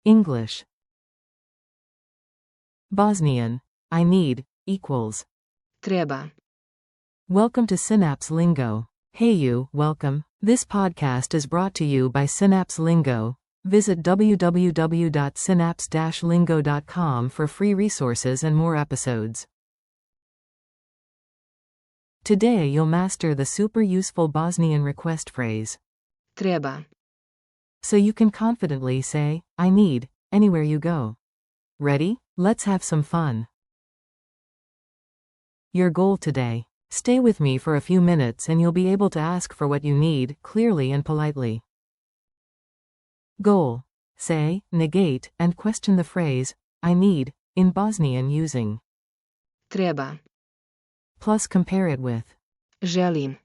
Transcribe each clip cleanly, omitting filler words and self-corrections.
English. Bosnian. I need, equals. Treba. Welcome to Ch.17 Lingo. Hey you, welcome. This podcast is brought to you by Ch.17 Lingo. Visit www.synapse-lingo.com for free resources and more episodes. Today you'll master the super useful Bosnian request phrase. Treba. So you can confidently say, I need, anywhere you go. Ready? Let's have some fun. Your goal today. Stay with me for a few minutes and you'll be able to ask for what you need, clearly and politely. Goal. Say, negate, and question the phrase, I need, in Bosnian using Treba. plus compare it with Želim.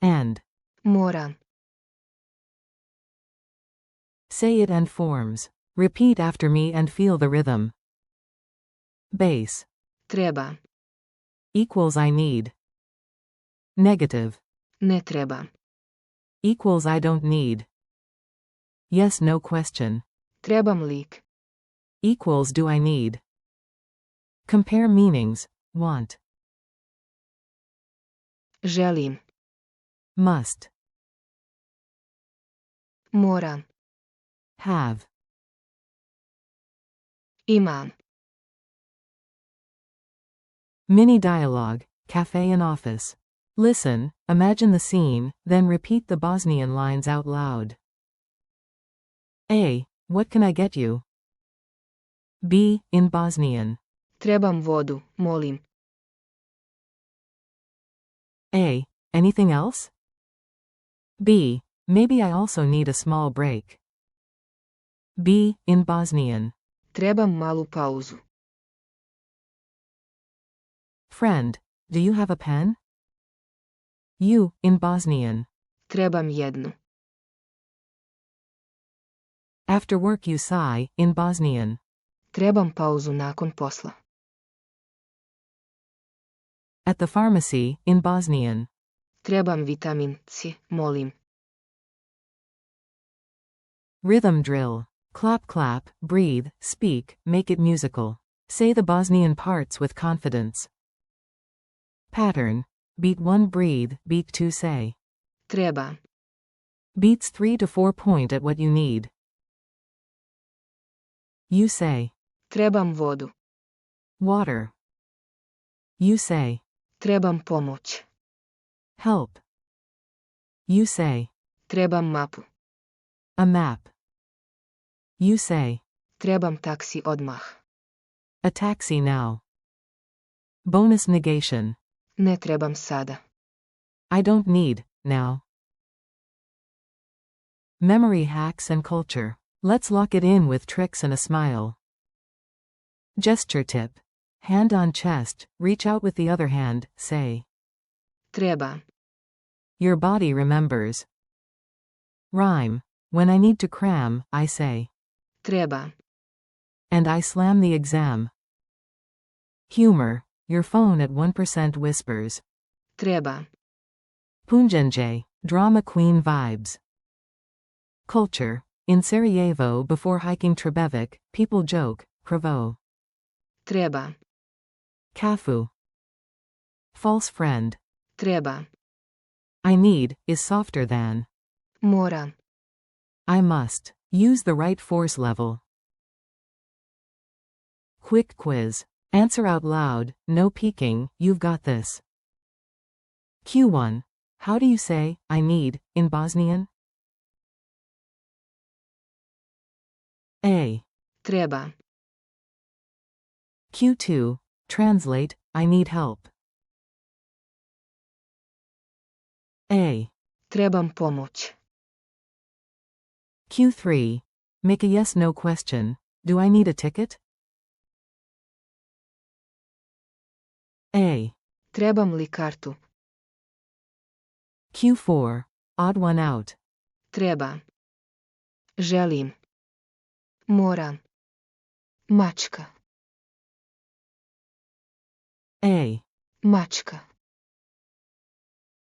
and. Moram. Say it and forms. Repeat after me and feel the rhythm. Base. Treba. Equals I need. Negative. Ne treba. Equals I don't need. Yes, no question. Trebam lik. Equals do I need. Compare meanings. Want. Želim. Must. Moram. Have. Imam. Mini dialogue, cafe and office. Listen, imagine the scene, then repeat the Bosnian lines out loud. A. What can I get you? B. In Bosnian. Trebam vodu, molim. A. Anything else? B. Maybe I also need a small break. B. In Bosnian. Trebam malu pauzu. Friend, do you have a pen? U. In Bosnian. Trebam jednu. After work you sigh, in Bosnian. Trebam pauzu nakon posla. At the pharmacy, in Bosnian. Trebam vitamin C, molim. Rhythm drill. Clap clap, breathe, speak, make it musical. Say the Bosnian parts with confidence. Pattern. Beat 1 breathe, beat 2 say. Treba. Beats 3 to 4 point at what you need. You say. Trebam vodu. Water. You say. Trebam pomoć. Help. You say. Trebam mapu. A map. You say. Trebam taksi odmah. A taxi now. Bonus negation. Ne trebam sada. I don't need, now. Memory hacks and culture. Let's lock it in with tricks and a smile. Gesture tip. Hand on chest, reach out with the other hand, say. Treba. Your body remembers. Rhyme. When I need to cram, I say. Treba. And I slam the exam. Humor. Your phone at 1% whispers. Treba. Punjenje. Drama queen vibes. Culture. In Sarajevo before hiking Trebevic, people joke, Kravo. Treba. Kafu. False friend. Treba. I need, is softer than. Moram. I must. Use the right force level. Quick quiz. Answer out loud, no peeking, you've got this. Q1. How do you say, I need, in Bosnian? A. Treba. Q2. Translate, I need help. A. Trebam pomoć. Q3. Make a yes-no question. Do I need a ticket? A. Trebam li kartu? Q4. Odd one out. Treba. Želim. Moram. Mačka. A. Mačka.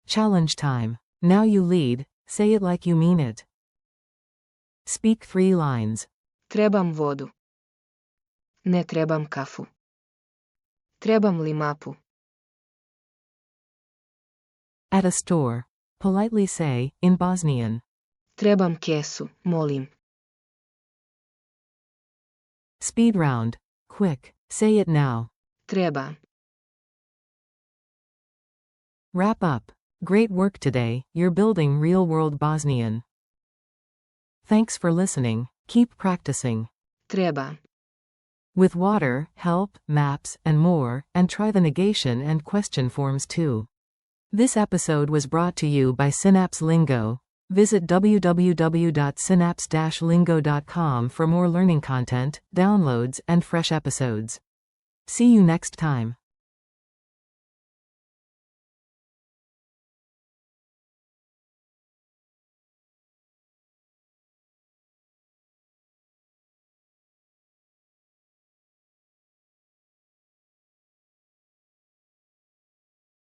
Challenge time. Now you lead, say it like you mean it. Speak 3 lines. Trebam vodu. Ne trebam kafu. Trebam li mapu? At a store. Politely say, in Bosnian. Trebam kesu, molim. Speed round. Quick. Say it now. Treba. Wrap up. Great work today, you're building real-world Bosnian. Thanks for listening, keep practicing. Treba. With water, help, maps, and more, and try the negation and question forms too. This episode was brought to you by Synapse Lingo. Visit www.synapse-lingo.com for more learning content, downloads, and fresh episodes. See you next time.